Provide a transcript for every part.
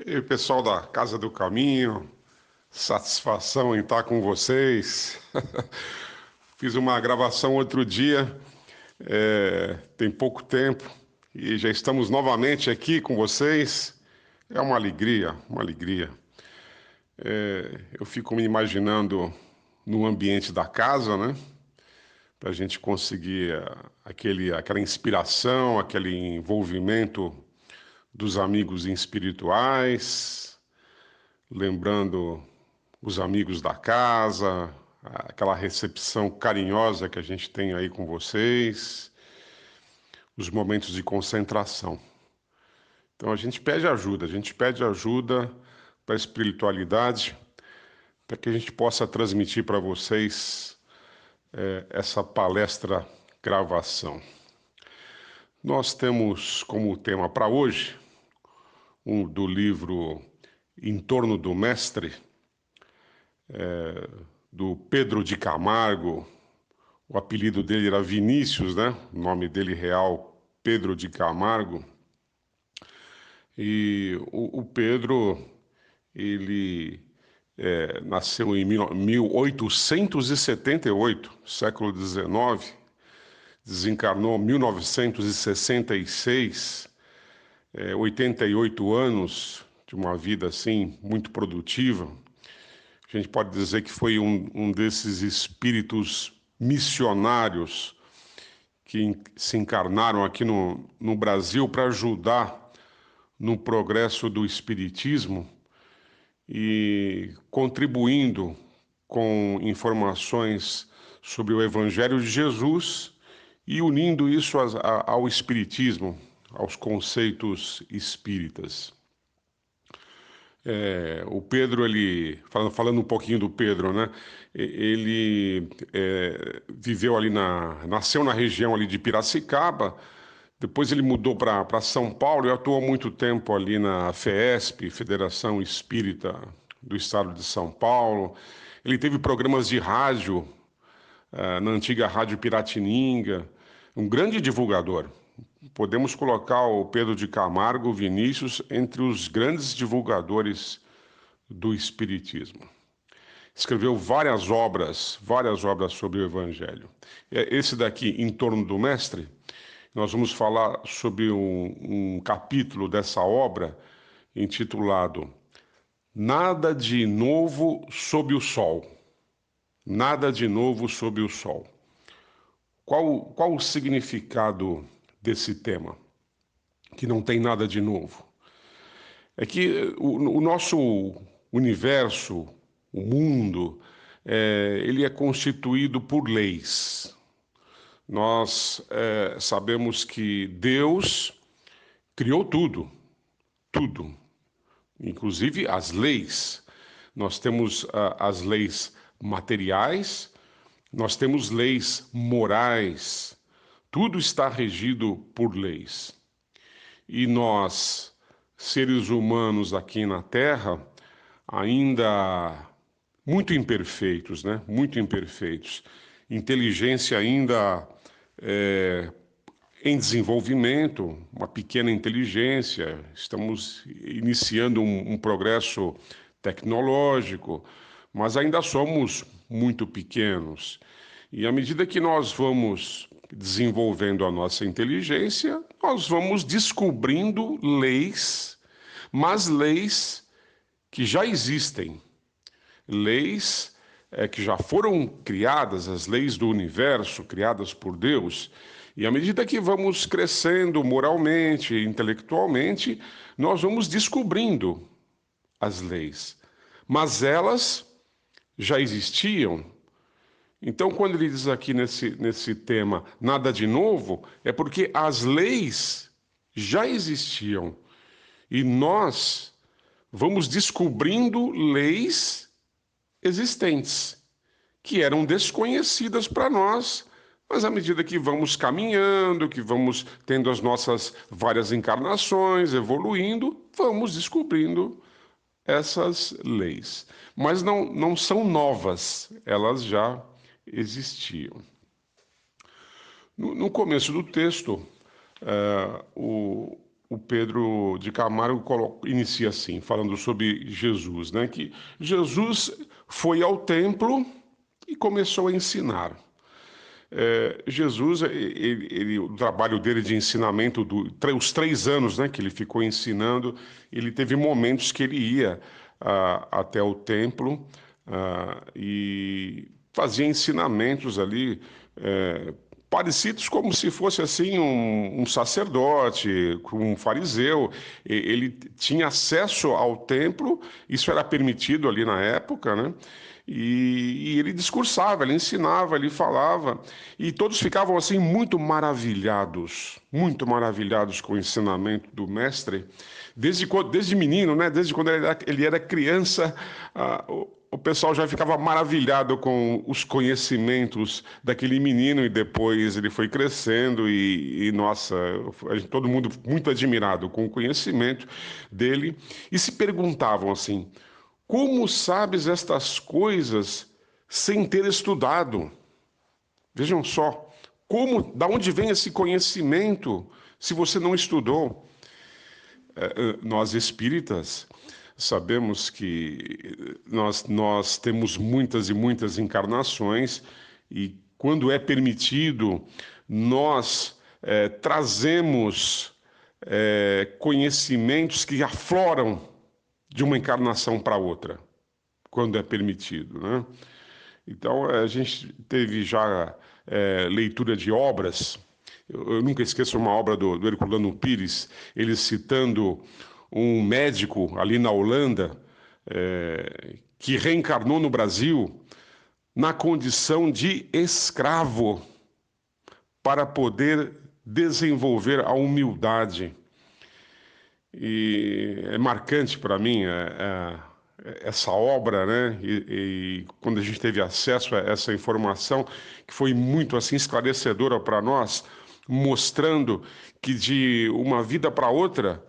E aí, pessoal da Casa do Caminho, satisfação em estar com vocês. Fiz uma gravação outro dia, tem pouco tempo, e já estamos novamente aqui com vocês. É uma alegria, uma alegria. Eu fico me imaginando no ambiente da casa, né? Para a gente conseguir aquela inspiração, aquele envolvimento dos amigos espirituais, lembrando os amigos da casa, aquela recepção carinhosa que a gente tem aí com vocês, os momentos de concentração. Então a gente pede ajuda para a espiritualidade, para que a gente possa transmitir para vocês essa palestra gravação. Nós temos como tema para hoje do livro Em Torno do Mestre, do Pedro de Camargo. O apelido dele era Vinícius, né? O nome dele real, Pedro de Camargo. E o Pedro, ele nasceu em 1878, século XIX, desencarnou em 1966, 88 anos de uma vida assim muito produtiva. A gente pode dizer que foi um desses espíritos missionários que se encarnaram aqui no Brasil para ajudar no progresso do espiritismo e contribuindo com informações sobre o Evangelho de Jesus e unindo isso ao espiritismo, aos conceitos espíritas. O Pedro, falando um pouquinho do Pedro, né? Ele viveu ali nasceu na região ali de Piracicaba, depois ele mudou para São Paulo e atuou muito tempo ali na FESP, Federação Espírita do Estado de São Paulo. Ele teve programas de rádio, na antiga Rádio Piratininga, um grande divulgador. Podemos colocar o Pedro de Camargo Vinícius entre os grandes divulgadores do Espiritismo. Escreveu várias obras sobre o Evangelho. Esse daqui, Em Torno do Mestre, nós vamos falar sobre um capítulo dessa obra intitulado Nada de Novo Sob o Sol. Nada de Novo Sob o Sol. Qual o significado desse tema? Que não tem nada de novo. É que o nosso universo, o mundo, ele é constituído por leis. Nós sabemos que Deus criou tudo, tudo, inclusive as leis. Nós temos as leis materiais, nós temos leis morais, tudo está regido por leis. E nós, seres humanos aqui na Terra, ainda muito imperfeitos, né? Muito imperfeitos. Inteligência ainda em desenvolvimento, uma pequena inteligência. Estamos iniciando um progresso tecnológico, mas ainda somos muito pequenos. E à medida que nós vamos desenvolvendo a nossa inteligência, nós vamos descobrindo leis, mas leis que já existem, leis que já foram criadas, as leis do universo criadas por Deus. E à medida que vamos crescendo moralmente, intelectualmente, nós vamos descobrindo as leis, mas elas já existiam. Então, quando ele diz aqui nesse tema nada de novo, é porque as leis já existiam e nós vamos descobrindo leis existentes que eram desconhecidas para nós, mas à medida que vamos caminhando, que vamos tendo as nossas várias encarnações, evoluindo, vamos descobrindo essas leis. Mas não são novas, elas já existiam. No começo do texto, o Pedro de Camargo inicia assim, falando sobre Jesus, né? Que Jesus foi ao templo e começou a ensinar. Jesus, o trabalho dele de ensinamento, os 3 anos, né, que ele ficou ensinando, ele teve momentos que ele ia até o templo e fazia ensinamentos ali, parecidos como se fosse assim um sacerdote, um fariseu. Ele tinha acesso ao templo, isso era permitido ali na época, né? E ele discursava, ele ensinava, ele falava, e todos ficavam assim muito maravilhados com o ensinamento do mestre, desde menino, né? Desde quando ele era criança, o pessoal já ficava maravilhado com os conhecimentos daquele menino, e depois ele foi crescendo nossa, todo mundo muito admirado com o conhecimento dele, e se perguntavam assim: como sabes estas coisas sem ter estudado? Vejam só, da onde vem esse conhecimento se você não estudou? Nós espíritas sabemos que nós temos muitas e muitas encarnações, e quando é permitido, nós trazemos conhecimentos que afloram de uma encarnação para outra, quando é permitido, né? Então, a gente teve já leitura de obras. Eu nunca esqueço uma obra do Herculano Pires, ele citando um médico ali na Holanda, que reencarnou no Brasil na condição de escravo, para poder desenvolver a humildade. E é marcante para mim essa obra, né? E quando a gente teve acesso a essa informação, que foi muito assim esclarecedora para nós, mostrando que de uma vida para outra,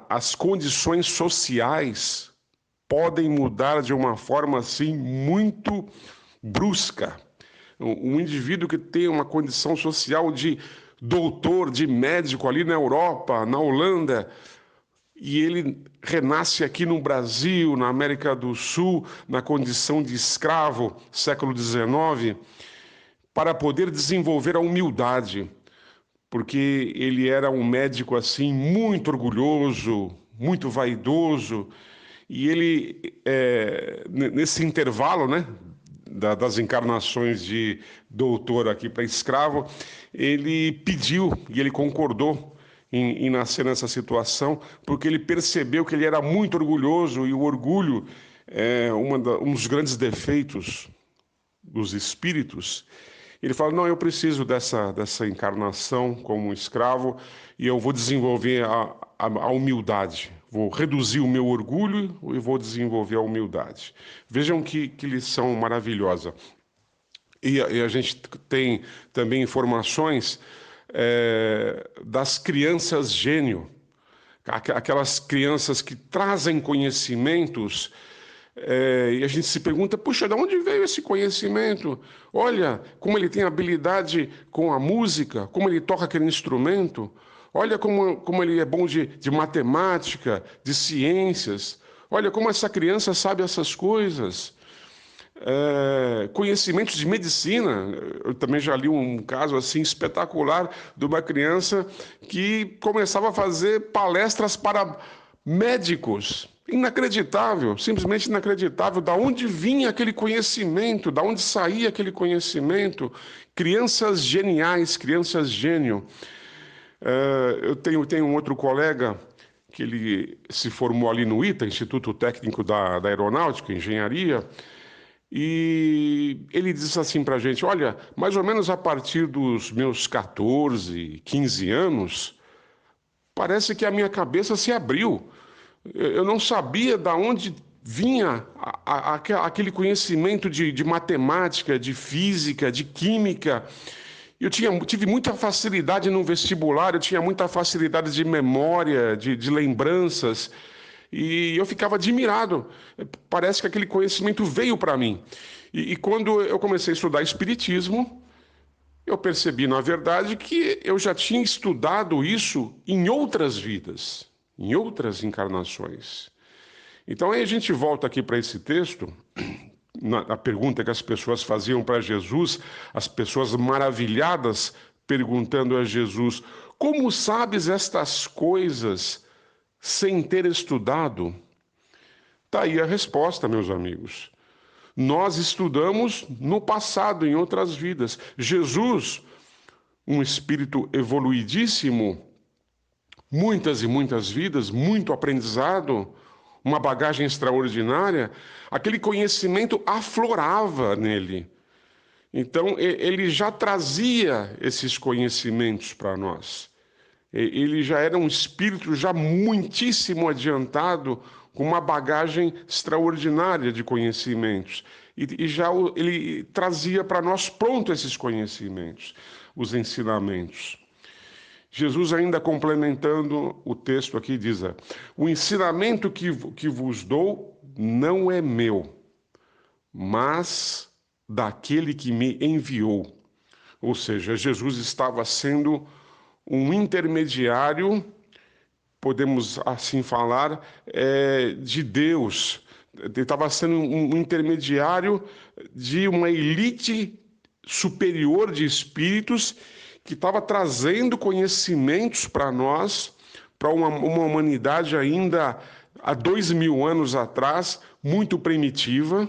as condições sociais podem mudar de uma forma assim muito brusca. Um indivíduo que tem uma condição social de doutor, de médico ali na Europa, na Holanda, e ele renasce aqui no Brasil, na América do Sul, na condição de escravo, século XIX, para poder desenvolver a humildade, porque ele era um médico assim muito orgulhoso, muito vaidoso, e ele, nesse intervalo, né, das encarnações de doutor aqui para escravo, ele pediu e ele concordou em nascer nessa situação, porque ele percebeu que ele era muito orgulhoso, e o orgulho é um dos grandes defeitos dos espíritos. Ele fala: não, eu preciso dessa encarnação como escravo, e eu vou desenvolver a humildade, vou reduzir o meu orgulho e vou desenvolver a humildade. Vejam que lição maravilhosa. E a gente tem também informações das crianças gênio, aquelas crianças que trazem conhecimentos, e a gente se pergunta: puxa, de onde veio esse conhecimento? Olha como ele tem habilidade com a música, como ele toca aquele instrumento, olha como ele é bom de matemática, de ciências, olha como essa criança sabe essas coisas. Conhecimentos de medicina. Eu também já li um caso assim espetacular de uma criança que começava a fazer palestras para médicos. Inacreditável, simplesmente inacreditável. Da onde vinha aquele conhecimento? Da onde saía aquele conhecimento? Crianças geniais, crianças gênio. Eu tenho um outro colega que ele se formou ali no ITA, Instituto Técnico da Aeronáutica, Engenharia. E ele disse assim para a gente: olha, mais ou menos a partir dos meus 14, 15 anos, parece que a minha cabeça se abriu. Eu não sabia de onde vinha aquele conhecimento de matemática, de física, de química. Tive muita facilidade no vestibular, eu tinha muita facilidade de memória, de lembranças. E eu ficava admirado. Parece que aquele conhecimento veio para mim. E quando eu comecei a estudar espiritismo, eu percebi, na verdade, que eu já tinha estudado isso em outras vidas, em outras encarnações. Então aí a gente volta aqui para esse texto, a pergunta que as pessoas faziam para Jesus, as pessoas maravilhadas perguntando a Jesus: como sabes estas coisas sem ter estudado? Está aí a resposta, meus amigos. Nós estudamos no passado, em outras vidas. Jesus, um espírito evoluidíssimo, muitas e muitas vidas, muito aprendizado, uma bagagem extraordinária, aquele conhecimento aflorava nele. Então, ele já trazia esses conhecimentos para nós. Ele já era um espírito já muitíssimo adiantado, com uma bagagem extraordinária de conhecimentos. E já ele trazia para nós pronto esses conhecimentos, os ensinamentos. Jesus, ainda complementando o texto aqui, diz: o ensinamento que vos dou não é meu, mas daquele que me enviou. Ou seja, Jesus estava sendo um intermediário, podemos assim falar, de Deus. Ele estava sendo um intermediário de uma elite superior de espíritos que estava trazendo conhecimentos para nós, para uma humanidade ainda há 2000 anos atrás, muito primitiva,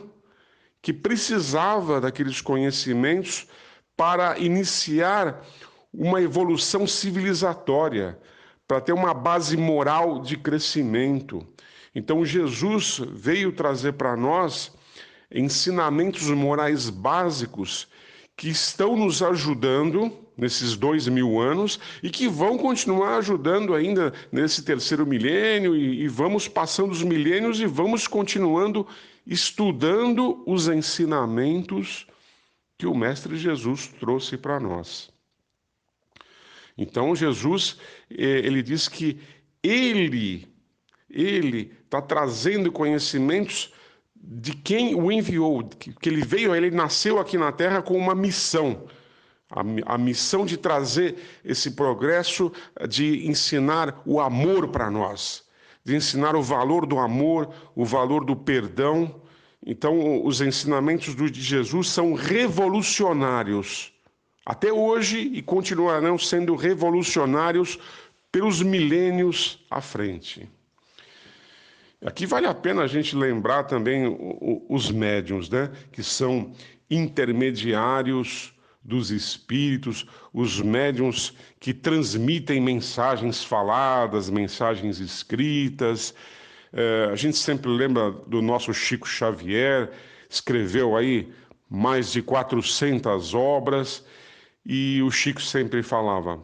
que precisava daqueles conhecimentos para iniciar uma evolução civilizatória, para ter uma base moral de crescimento. Então Jesus veio trazer para nós ensinamentos morais básicos que estão nos ajudando nesses 2000 anos e que vão continuar ajudando ainda nesse terceiro milênio, e vamos passando os milênios e vamos continuando estudando os ensinamentos que o Mestre Jesus trouxe para nós. Então Jesus, ele diz que ele está trazendo conhecimentos de quem o enviou, que ele veio, ele nasceu aqui na Terra com uma missão. A missão de trazer esse progresso, de ensinar o amor para nós, de ensinar o valor do amor, o valor do perdão. Então, os ensinamentos de Jesus são revolucionários até hoje e continuarão sendo revolucionários pelos milênios à frente. Aqui vale a pena a gente lembrar também os médiuns, né? Que são intermediários dos espíritos, os médiuns que transmitem mensagens faladas, mensagens escritas. A gente sempre lembra do nosso Chico Xavier, escreveu aí mais de 400 obras, e o Chico sempre falava: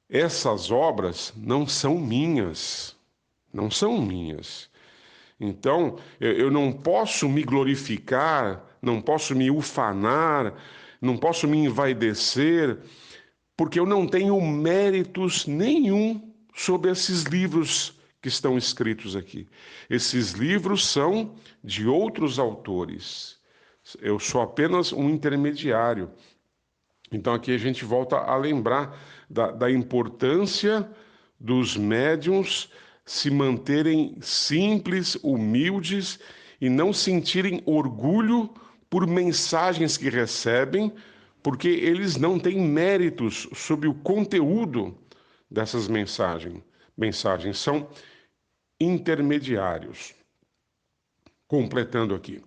essas obras não são minhas, não são minhas. Então, eu não posso me glorificar, não posso me ufanar, não posso me envaidecer, porque eu não tenho méritos nenhum sobre esses livros que estão escritos aqui. Esses livros são de outros autores. Eu sou apenas um intermediário. Então aqui a gente volta a lembrar da importância dos médiuns se manterem simples, humildes e não sentirem orgulho por mensagens que recebem, porque eles não têm méritos sobre o conteúdo dessas mensagens. São intermediários. Completando aqui,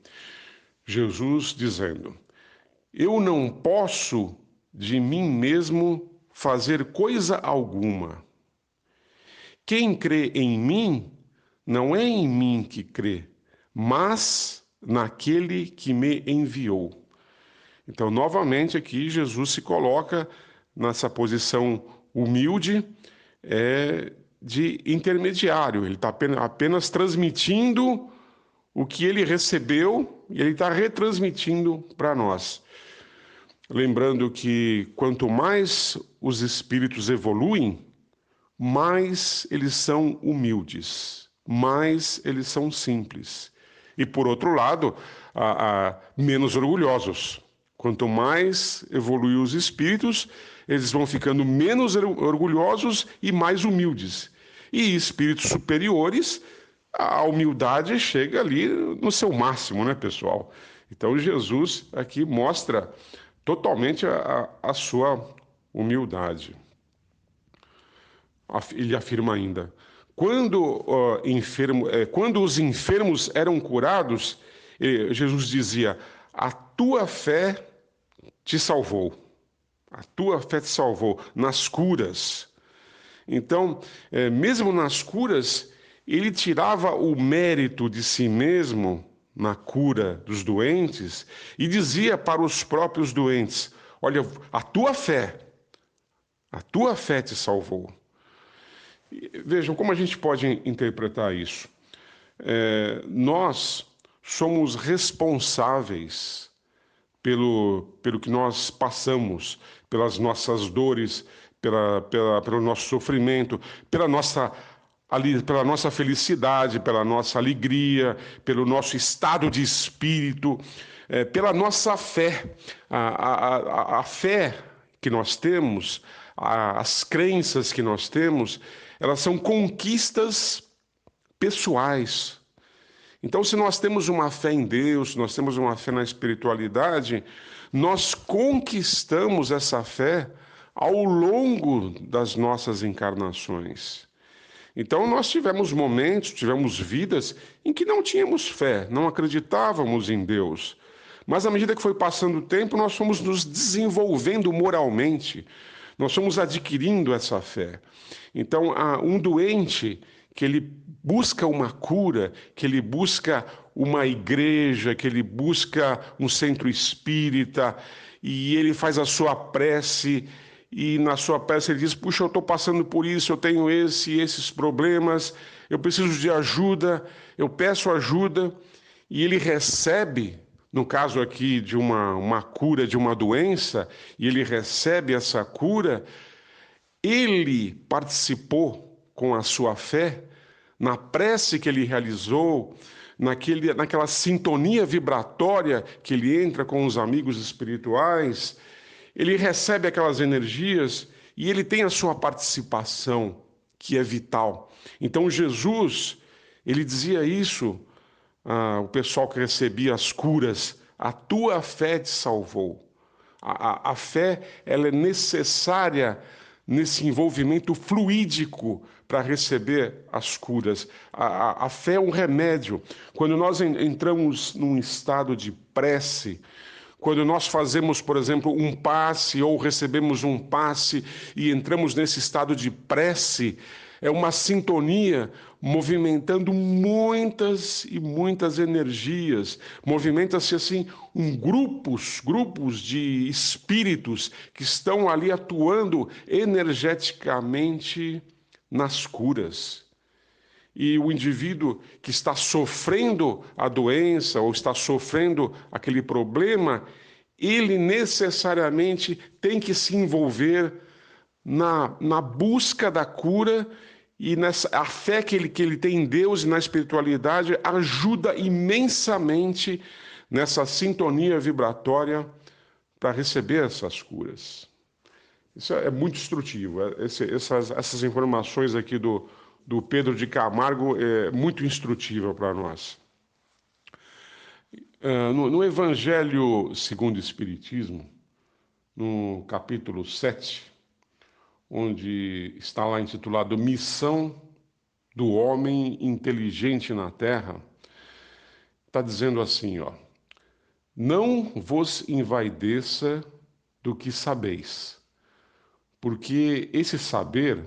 Jesus dizendo: eu não posso de mim mesmo fazer coisa alguma. Quem crê em mim, não é em mim que crê, mas naquele que me enviou. Então, novamente aqui, Jesus se coloca nessa posição humilde, de intermediário. Ele está apenas transmitindo o que ele recebeu e ele está retransmitindo para nós. Lembrando que quanto mais os espíritos evoluem, mais eles são humildes, mais eles são simples. E, por outro lado, menos orgulhosos. Quanto mais evoluem os espíritos, eles vão ficando menos orgulhosos e mais humildes. E espíritos superiores, a humildade chega ali no seu máximo, né, pessoal? Então Jesus aqui mostra totalmente a sua humildade. Ele afirma ainda: quando os enfermos eram curados, Jesus dizia: a tua fé te salvou. A tua fé te salvou nas curas. Então, mesmo nas curas, ele tirava o mérito de si mesmo na cura dos doentes e dizia para os próprios doentes: olha, a tua fé te salvou. Vejam como a gente pode interpretar isso. Nós somos responsáveis pelo que nós passamos, pelas nossas dores, pelo nosso sofrimento, pela nossa felicidade, pela nossa alegria, pelo nosso estado de espírito, pela nossa fé. A fé que nós temos, as crenças que nós temos, elas são conquistas pessoais. Então, se nós temos uma fé em Deus, nós temos uma fé na espiritualidade, nós conquistamos essa fé ao longo das nossas encarnações. Então, nós tivemos momentos, tivemos vidas em que não tínhamos fé, não acreditávamos em Deus. Mas, à medida que foi passando o tempo, nós fomos nos desenvolvendo moralmente, nós fomos adquirindo essa fé. Então, um doente que ele busca uma cura, que ele busca uma igreja, que ele busca um centro espírita, e ele faz a sua prece, e na sua prece ele diz: puxa, eu estou passando por isso, eu tenho esses problemas, eu preciso de ajuda, eu peço ajuda, e ele recebe, no caso aqui de uma cura de uma doença, e ele recebe essa cura, ele participou com a sua fé, na prece que ele realizou, naquela sintonia vibratória que ele entra com os amigos espirituais, ele recebe aquelas energias e ele tem a sua participação, que é vital. Então Jesus, ele dizia isso ao pessoal que recebia as curas: a tua fé te salvou. A fé, ela é necessária nesse envolvimento fluídico para receber as curas. A fé é um remédio. Quando nós entramos num estado de prece, quando nós fazemos, por exemplo, um passe ou recebemos um passe e entramos nesse estado de prece, é uma sintonia movimentando muitas e muitas energias. Movimenta-se assim grupos de espíritos que estão ali atuando energeticamente nas curas. E o indivíduo que está sofrendo a doença ou está sofrendo aquele problema, ele necessariamente tem que se envolver na busca da cura, e a fé que ele tem em Deus e na espiritualidade ajuda imensamente nessa sintonia vibratória para receber essas curas. Isso é muito instrutivo. Essas informações aqui do Pedro de Camargo é muito instrutiva para nós. No Evangelho segundo o Espiritismo, no capítulo 7, onde está lá intitulado Missão do Homem Inteligente na Terra, está dizendo assim, ó: não vos envaideça do que sabeis, porque esse saber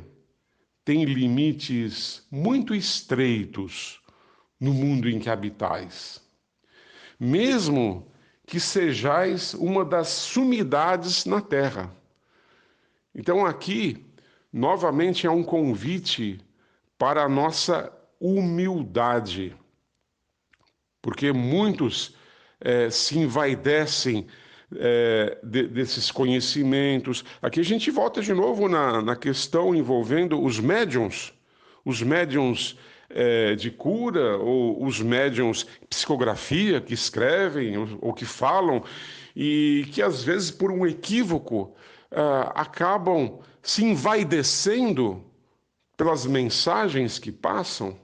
tem limites muito estreitos no mundo em que habitais. Mesmo que sejais uma das sumidades na terra. Então aqui, novamente, é um convite para a nossa humildade, porque muitos se envaidecem desses conhecimentos. Aqui a gente volta de novo na questão envolvendo os médiuns de cura, ou os médiuns psicografia que escrevem ou que falam. e que às vezes por um equívoco acabam se envaidecendo pelas mensagens que passam.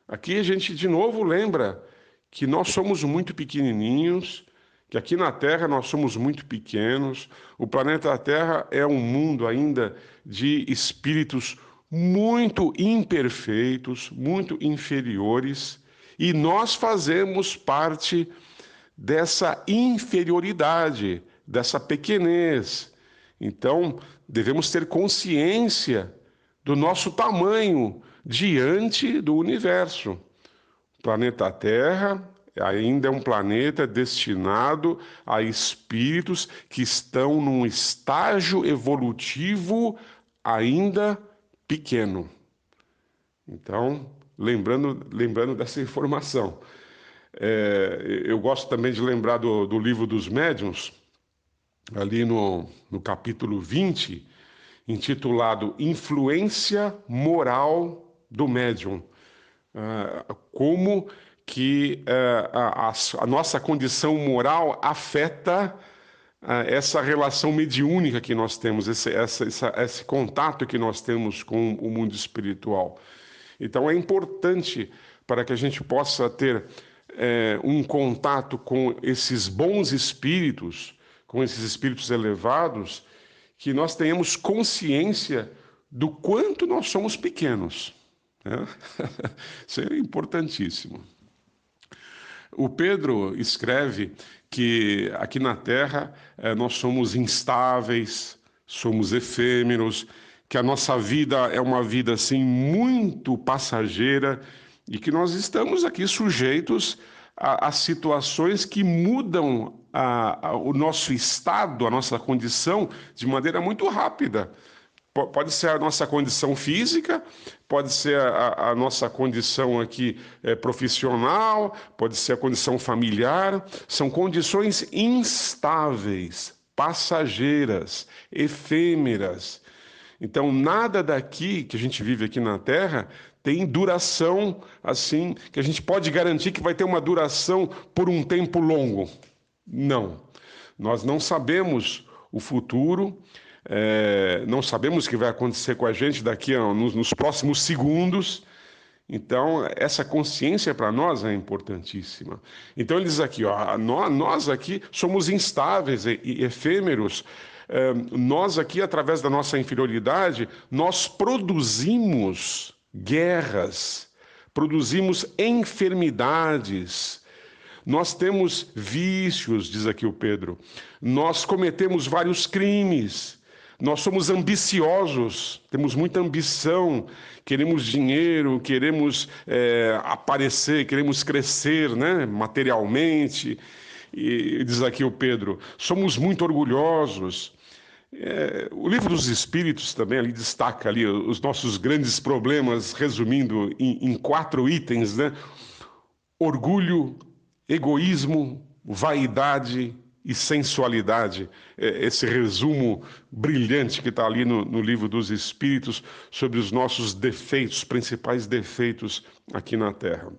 Aqui a gente de novo lembra que nós somos muito pequenininhos, que aqui na Terra nós somos muito pequenos, o planeta Terra é um mundo ainda de espíritos muito imperfeitos, muito inferiores, e nós fazemos parte dessa inferioridade, dessa pequenez. Então, devemos ter consciência do nosso tamanho diante do universo. O planeta Terra ainda é um planeta destinado a espíritos que estão num estágio evolutivo ainda pequeno. Então, lembrando dessa informação. Eu gosto também de lembrar do Livro dos Médiuns, ali no capítulo 20, intitulado Influência Moral do Médium. Como que a nossa condição moral afeta essa relação mediúnica que nós temos, esse contato que nós temos com o mundo espiritual. Então é importante para que a gente possa ter um contato com esses bons espíritos, com esses espíritos elevados, que nós tenhamos consciência do quanto nós somos pequenos. Né? Isso é importantíssimo. O Pedro escreve que aqui na Terra nós somos instáveis, somos efêmeros, que a nossa vida é uma vida assim muito passageira e que nós estamos aqui sujeitos a situações que mudam o nosso estado, a nossa condição de maneira muito rápida. Pode ser a nossa condição física, pode ser a nossa condição aqui profissional, pode ser a condição familiar. São condições instáveis, passageiras, efêmeras. Então, nada daqui que a gente vive aqui na Terra tem duração assim, que a gente pode garantir que vai ter uma duração por um tempo longo. Não. Nós não sabemos o futuro. Não sabemos o que vai acontecer com a gente daqui nos próximos segundos. Então, essa consciência para nós é importantíssima. Então, ele diz aqui, nós aqui somos instáveis e efêmeros. Nós aqui, através da nossa inferioridade, nós produzimos guerras, produzimos enfermidades. Nós temos vícios, diz aqui o Pedro. Nós cometemos vários crimes. Nós somos ambiciosos, temos muita ambição, queremos dinheiro, queremos aparecer, queremos crescer, né, materialmente. E diz aqui o Pedro, somos muito orgulhosos. O Livro dos Espíritos também ali destaca ali os nossos grandes problemas, resumindo em 4 itens, né? Orgulho, egoísmo, vaidade e sensualidade. Esse resumo brilhante que está ali no Livro dos Espíritos sobre os nossos defeitos, principais defeitos aqui na Terra.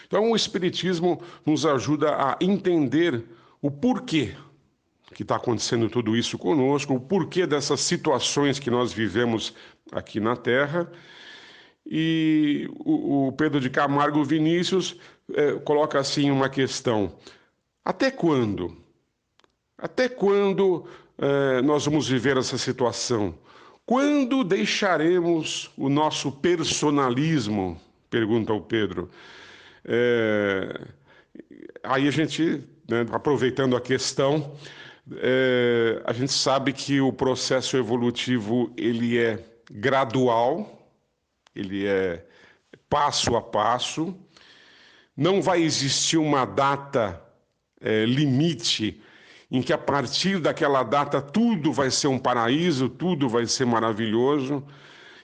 Então, o Espiritismo nos ajuda a entender o porquê que está acontecendo tudo isso conosco, o porquê dessas situações que nós vivemos aqui na Terra. E o Pedro de Camargo Vinícius coloca assim uma questão: até quando? Até quando nós vamos viver essa situação? Quando deixaremos o nosso personalismo? Pergunta o Pedro. Aí a gente, né, aproveitando a questão, a gente sabe que o processo evolutivo ele é gradual, ele é passo a passo. Não vai existir uma data limite em que a partir daquela data tudo vai ser um paraíso, tudo vai ser maravilhoso,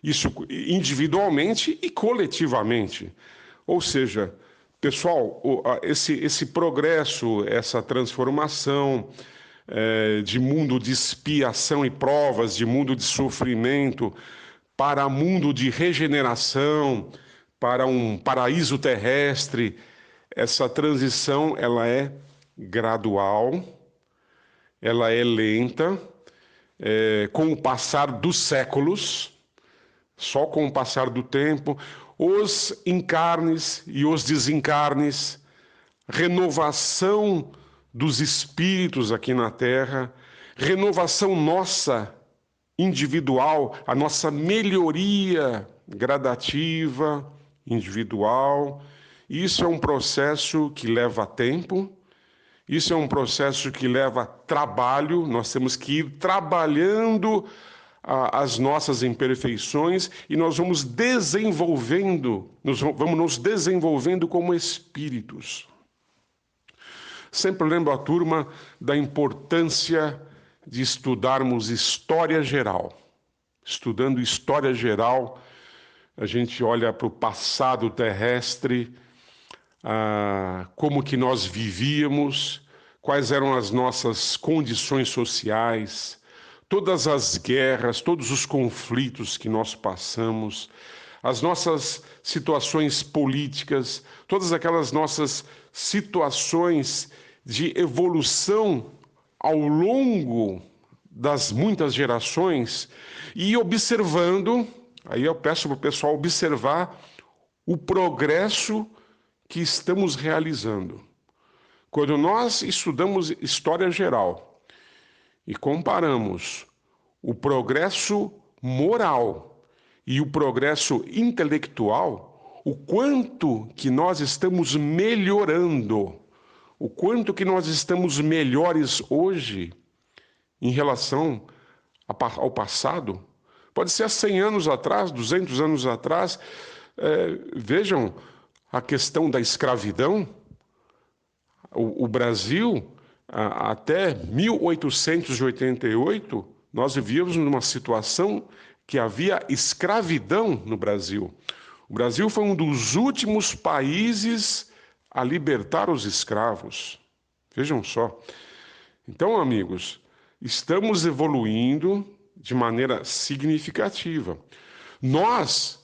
isso individualmente e coletivamente. Ou seja, pessoal, esse progresso, essa transformação de mundo de expiação e provas, de mundo de sofrimento, para mundo de regeneração, para um paraíso terrestre, essa transição ela é gradual, ela é lenta, com o passar dos séculos, só com o passar do tempo, os encarnes e os desencarnes, renovação dos espíritos aqui na Terra, renovação nossa individual, a nossa melhoria gradativa, individual. Isso é um processo que leva tempo, isso é um processo que leva trabalho, nós temos que ir trabalhando as nossas imperfeições e nós vamos nos desenvolvendo como espíritos. Sempre lembro a turma da importância de estudarmos história geral. Estudando história geral, a gente olha para o passado terrestre, como que nós vivíamos, quais eram as nossas condições sociais, todas as guerras, todos os conflitos que nós passamos, as nossas situações políticas, todas aquelas nossas situações de evolução ao longo das muitas gerações e observando, aí eu peço para o pessoal observar o progresso que estamos realizando. Quando nós estudamos história geral e comparamos o progresso moral e o progresso intelectual, o quanto que nós estamos melhorando, o quanto que nós estamos melhores hoje em relação ao passado. Pode ser há 100 anos atrás, 200 anos atrás. Vejam a questão da escravidão. O Brasil, até 1888, nós vivíamos numa situação que havia escravidão no Brasil. O Brasil foi um dos últimos países a libertar os escravos. Vejam só. Então, amigos, estamos evoluindo de maneira significativa. Nós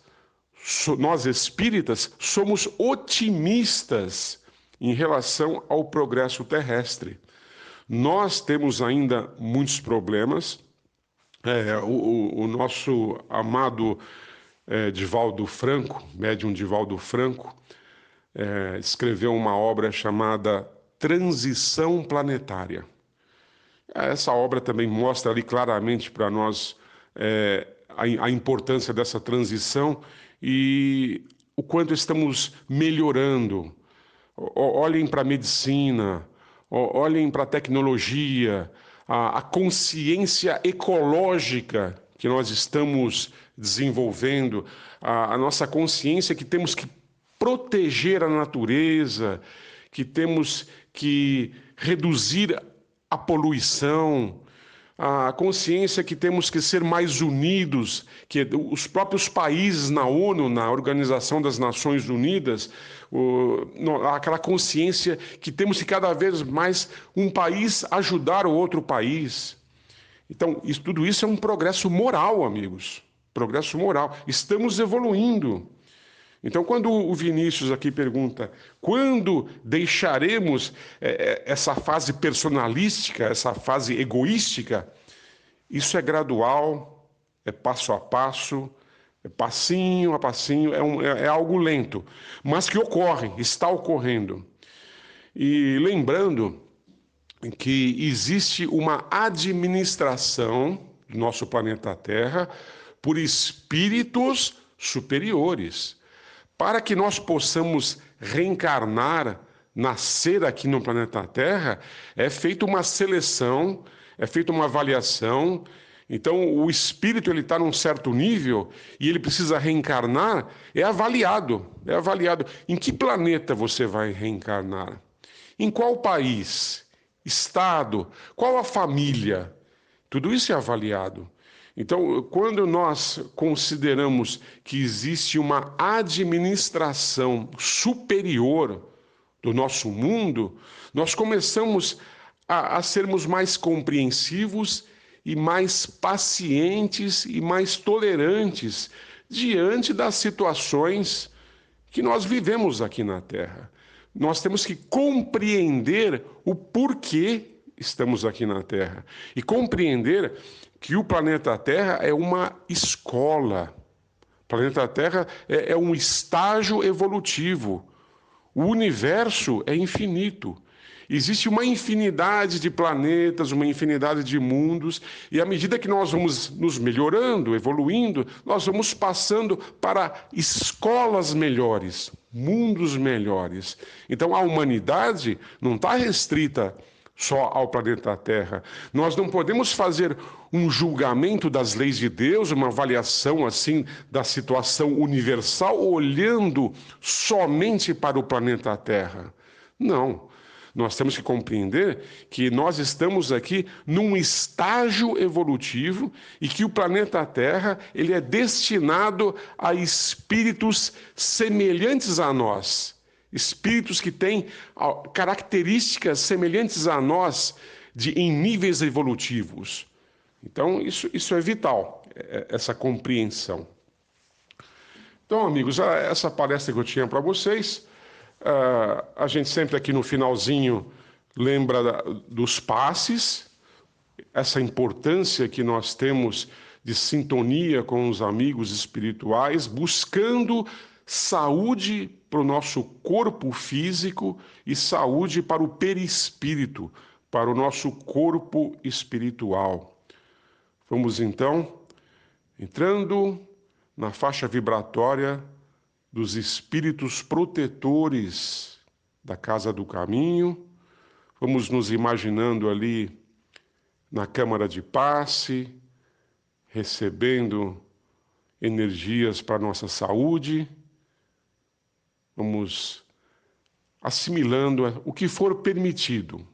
espíritas, somos otimistas em relação ao progresso terrestre. Nós temos ainda muitos problemas. O nosso amado Divaldo Franco, médium Divaldo Franco, escreveu uma obra chamada Transição Planetária. Essa obra também mostra ali claramente para nós a importância dessa transição e o quanto estamos melhorando. Olhem para a medicina, olhem para a tecnologia, a consciência ecológica que nós estamos desenvolvendo, a nossa consciência que temos que proteger a natureza, que temos que reduzir a poluição, a consciência que temos que ser mais unidos, que os próprios países na ONU, na Organização das Nações Unidas, aquela consciência que temos que cada vez mais um país ajudar o outro país. Então, tudo isso é um progresso moral, amigos. Progresso moral. Estamos evoluindo. Então, quando o Vinícius aqui pergunta quando deixaremos essa fase personalística, essa fase egoística, isso é gradual, é passo a passo, é passinho a passinho, é algo lento, mas que ocorre, está ocorrendo. E lembrando que existe uma administração do nosso planeta Terra por espíritos superiores. Para que nós possamos reencarnar, nascer aqui no planeta Terra, é feita uma seleção, é feita uma avaliação. Então, o espírito está num certo nível e ele precisa reencarnar, é avaliado. Em que planeta você vai reencarnar? Em qual país? Estado? Qual a família? Tudo isso é avaliado. Então, quando nós consideramos que existe uma administração superior do nosso mundo, nós começamos a sermos mais compreensivos e mais pacientes e mais tolerantes diante das situações que nós vivemos aqui na Terra. nós temos que compreender o porquê estamos aqui na Terra e compreender que o planeta Terra é uma escola. O planeta Terra é um estágio evolutivo. O universo é infinito. Existe uma infinidade de planetas, uma infinidade de mundos, e à medida que nós vamos nos melhorando, evoluindo, nós vamos passando para escolas melhores, mundos melhores. Então a humanidade não está restrita só ao planeta Terra. Nós não podemos fazer um julgamento das leis de Deus, uma avaliação assim da situação universal, olhando somente para o planeta Terra. Não. Nós temos que compreender que nós estamos aqui num estágio evolutivo e que o planeta Terra ele é destinado a espíritos semelhantes a nós. Espíritos que têm características semelhantes a nós em níveis evolutivos. Então, isso é vital, essa compreensão. Então, amigos, essa palestra que eu tinha para vocês, a gente sempre aqui no finalzinho lembra dos passes, essa importância que nós temos de sintonia com os amigos espirituais, buscando saúde para o nosso corpo físico e saúde para o perispírito, para o nosso corpo espiritual. Vamos então entrando na faixa vibratória dos espíritos protetores da Casa do Caminho. Vamos nos imaginando ali na câmara de passe, recebendo energias para a nossa saúde. Vamos assimilando o que for permitido.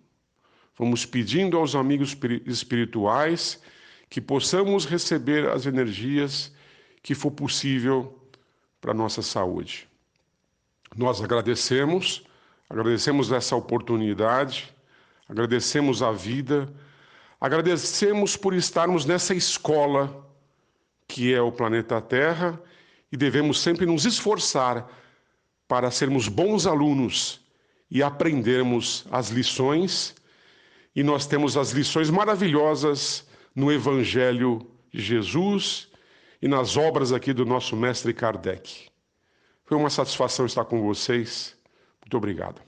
Vamos pedindo aos amigos espirituais que possamos receber as energias que for possível para a nossa saúde. Nós agradecemos essa oportunidade, agradecemos a vida, agradecemos por estarmos nessa escola que é o planeta Terra e devemos sempre nos esforçar para sermos bons alunos e aprendermos as lições. E nós temos as lições maravilhosas no Evangelho de Jesus e nas obras aqui do nosso mestre Kardec. Foi uma satisfação estar com vocês. Muito obrigado.